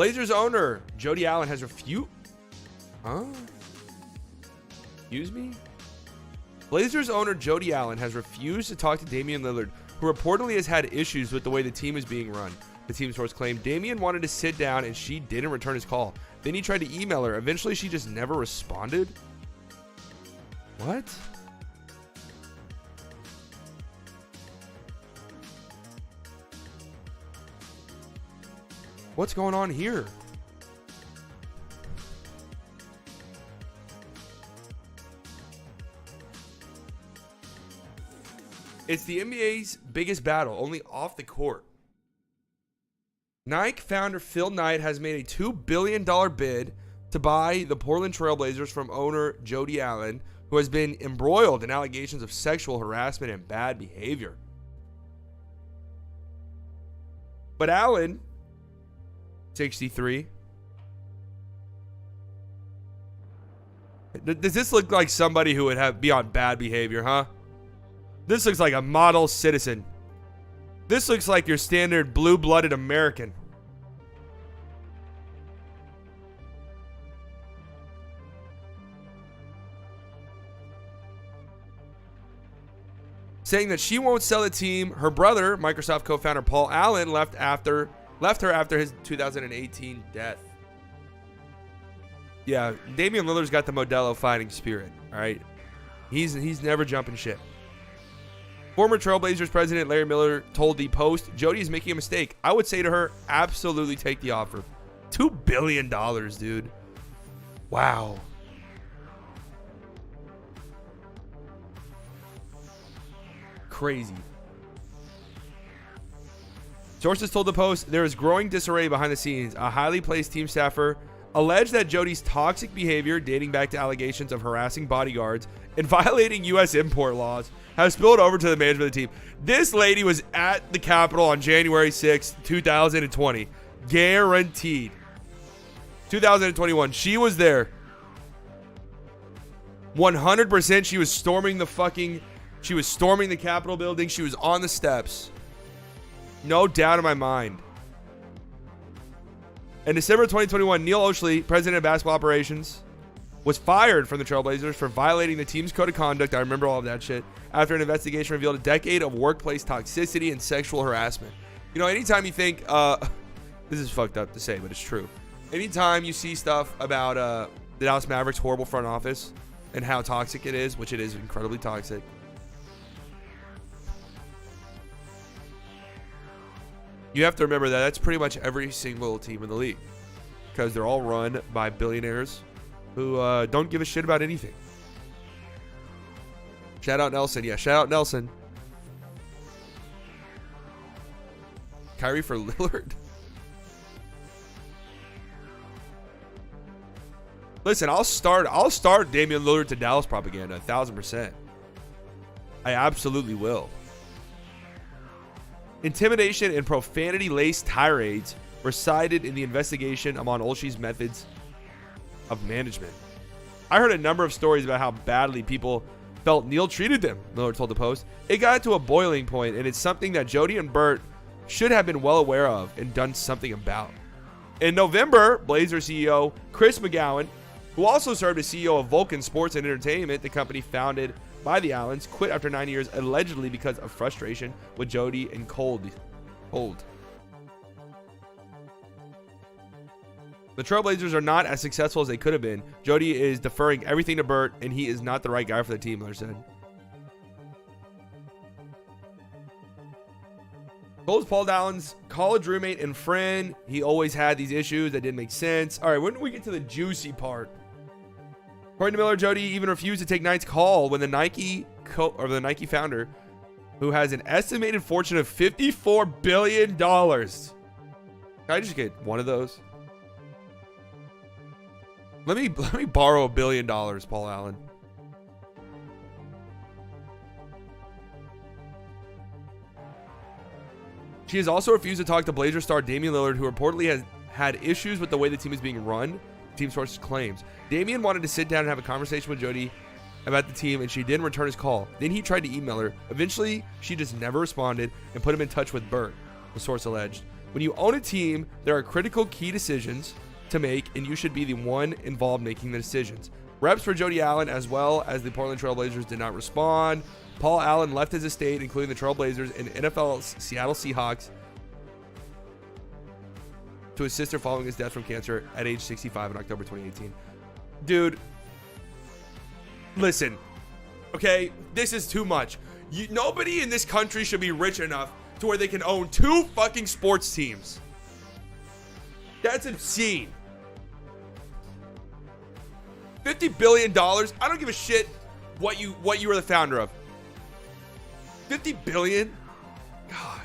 Blazers owner Jody Allen has refused. Huh? Excuse me? Blazers owner Jody Allen has refused to talk to Damian Lillard, who reportedly has had issues with the way the team is being run. The team source claimed Damian wanted to sit down and she didn't return his call. Then he tried to email her. Eventually, she just never responded. What? What's going on here? It's the NBA's biggest battle, only off the court. Nike founder Phil Knight has made a $2 billion bid to buy the Portland Trail Blazers from owner Jody Allen, who has been embroiled in allegations of sexual harassment and bad behavior. But Allen, 63. Does this look like somebody who would be on bad behavior, huh? This looks like a model citizen. This looks like your standard blue-blooded American. Saying that she won't sell the team. Her brother, Microsoft co-founder Paul Allen, left her after his 2018 death. Yeah, Damian Lillard's got the Modelo fighting spirit, all right? He's never jumping ship. Former Trailblazers president Larry Miller told the Post, Jody is making a mistake. I would say to her, absolutely take the offer. $2 billion, dude. Wow. Crazy. Sources told the Post there is growing disarray behind the scenes. A highly placed team staffer alleged that Jody's toxic behavior, dating back to allegations of harassing bodyguards and violating U.S. import laws, has spilled over to the management of the team. This lady was at the Capitol on January 6th, 2020. Guaranteed. 2021. She was there. 100% she was storming the Capitol building. She was on the steps. No doubt in my mind. In December 2021, Neil Oshley, president of basketball operations, was fired from the Trailblazers for violating the team's code of conduct. I remember all of that shit. After an investigation revealed a decade of workplace toxicity and sexual harassment. You know, anytime you think, this is fucked up to say, but it's true. Anytime you see stuff about the Dallas Mavericks' horrible front office and how toxic it is, which it is incredibly toxic, you have to remember that that's pretty much every single team in the league, because they're all run by billionaires who don't give a shit about anything. Shout out Nelson. Yeah, shout out Nelson. Kyrie for Lillard. Listen, I'll start Damian Lillard to Dallas propaganda 1,000%. I absolutely will. Intimidation and profanity-laced tirades were cited in the investigation among Olshey's methods of management. I heard a number of stories about how badly people felt Neil treated them, Lillard told the Post. It got to a boiling point, and it's something that Jody and Bert should have been well aware of and done something about. In November, Blazers CEO Chris McGowan, who also served as CEO of Vulcan Sports and Entertainment, the company founded by the Allens, quit after 9 years, allegedly because of frustration with Jody and Cold. The Trailblazers are not as successful as they could have been. Jody is deferring everything to Bert, and he is not the right guy for the team, Miller said. Cole's Paul Allen's college roommate and friend. He always had these issues that didn't make sense. All right, when do we get to the juicy part? According to Miller, Jody even refused to take Knight's call when the Nike founder, who has an estimated fortune of $54 billion. Can I just get one of those? Let me borrow $1 billion, Paul Allen. She has also refused to talk to Blazer star Damian Lillard, who reportedly has had issues with the way the team is being run. Team sources claims Damian wanted to sit down and have a conversation with Jody about the team, and she didn't return his call. Then he tried to email her. Eventually, she just never responded and put him in touch with Bert, the source alleged. When you own a team, there are critical key decisions to make, and you should be the one involved making the decisions. Reps for Jody Allen, as well as the Portland Trail Blazers, did not respond. Paul Allen left his estate, including the Trail Blazers and NFL's Seattle Seahawks, to his sister following his death from cancer at age 65 in October 2018. Dude, listen, okay, this is too much. Nobody in this country should be rich enough to where they can own 2 fucking sports teams. That's obscene. $50 billion. I don't give a shit what you are the founder of. 50 billion? God.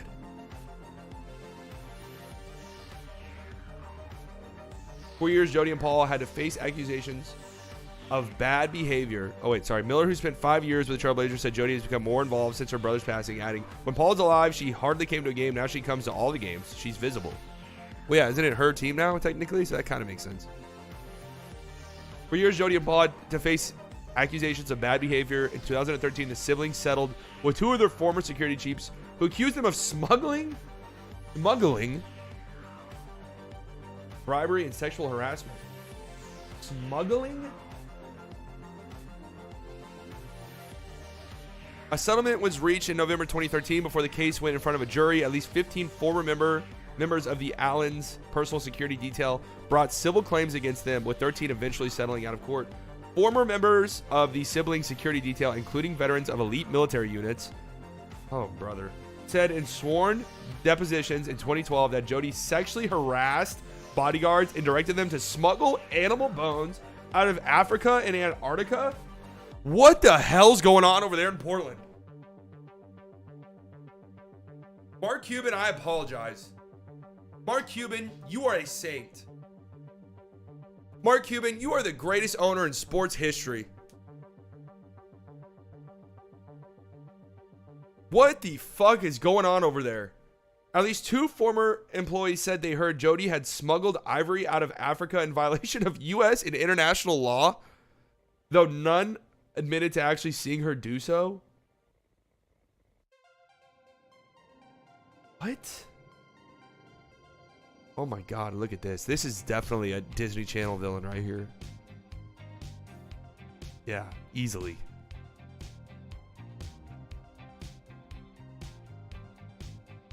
For years, Jody and Paul had to face accusations of bad behavior. Oh, wait, sorry. Miller, who spent 5 years with the Trailblazers, said Jody has become more involved since her brother's passing, adding, when Paul's alive, she hardly came to a game. Now she comes to all the games. She's visible. Well, yeah, isn't it her team now, technically? So that kind of makes sense. For years, Jody and Paul had to face accusations of bad behavior. In 2013, the siblings settled with 2 of their former security chiefs who accused them of smuggling, bribery, and sexual harassment. Smuggling? A settlement was reached in November 2013 before the case went in front of a jury. At least 15 former members of the Allens' personal security detail brought civil claims against them, with 13 eventually settling out of court. Former members of the sibling security detail, including veterans of elite military units, oh brother, said in sworn depositions in 2012 that Jody sexually harassed bodyguards and directed them to smuggle animal bones out of Africa and Antarctica. What the hell's going on over there in Portland? Mark Cuban, I apologize. Mark Cuban, you are a saint. Mark Cuban, you are the greatest owner in sports history. What the fuck is going on over there? At least 2 former employees said they heard Jody had smuggled ivory out of Africa in violation of U.S. and international law, though none admitted to actually seeing her do so. What? Oh my God, look at this. This is definitely a Disney Channel villain right here. Yeah, easily.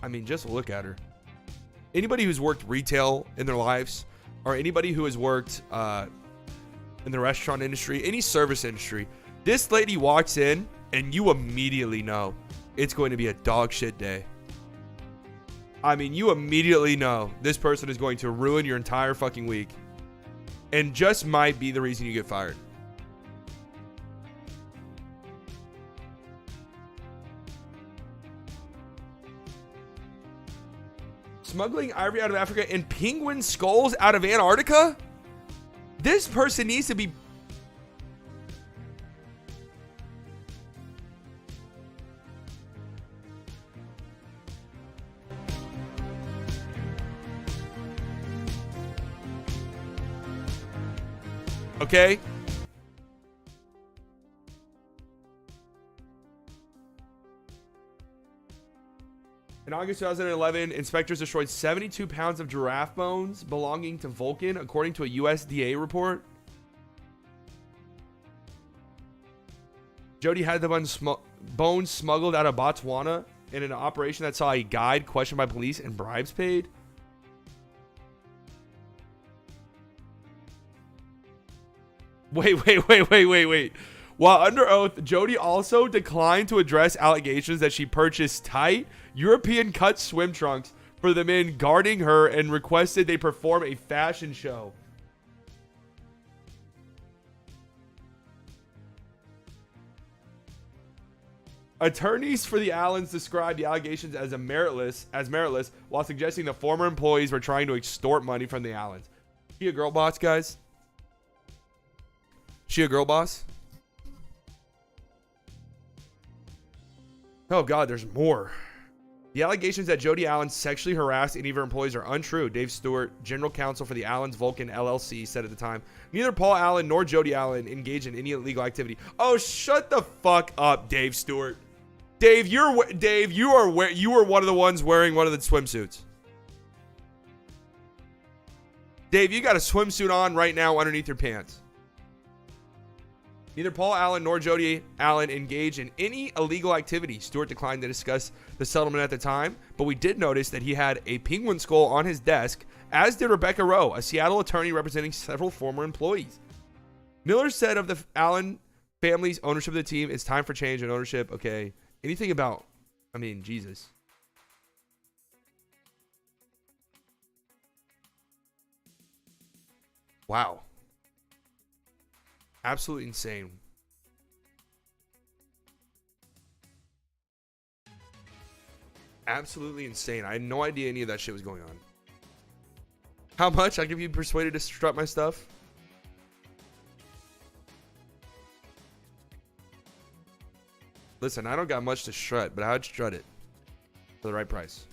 I mean, just look at her. Anybody who's worked retail in their lives, or anybody who has worked in the restaurant industry, any service industry, this lady walks in and you immediately know it's going to be a dog shit day. I mean, you immediately know this person is going to ruin your entire fucking week and just might be the reason you get fired. Smuggling ivory out of Africa and penguin skulls out of Antarctica? This person needs to be... Okay. In August 2011, inspectors destroyed 72 pounds of giraffe bones belonging to Vulcan, according to a USDA report. Jody had the bones smuggled out of Botswana in an operation that saw a guide questioned by police and bribes paid. Wait. While under oath, Jody also declined to address allegations that she purchased tight European cut swim trunks for the men guarding her and requested they perform a fashion show. Attorneys for the Allens described the allegations as meritless, while suggesting the former employees were trying to extort money from the Allens. She a girl boss, guys? She a girl boss? Oh God, there's more. The allegations that Jody Allen sexually harassed any of her employees are untrue, Dave Stewart, general counsel for the Allens Vulcan LLC, said at the time. Neither Paul Allen nor Jody Allen engaged in any illegal activity. Oh, shut the fuck up, Dave Stewart. Dave, you were one of the ones wearing one of the swimsuits. Dave, you got a swimsuit on right now underneath your pants. Neither Paul Allen nor Jody Allen engaged in any illegal activity. Stewart declined to discuss the settlement at the time, but we did notice that he had a penguin skull on his desk, as did Rebecca Rowe, a Seattle attorney representing several former employees. Miller said of the Allen family's ownership of the team, it's time for change in ownership. Okay. Anything about, I mean, Jesus. Wow. Absolutely insane. Absolutely insane. I had no idea any of that shit was going on. How much? I'll give you persuaded to strut my stuff. Listen, I don't got much to strut, but I'd strut it for the right price.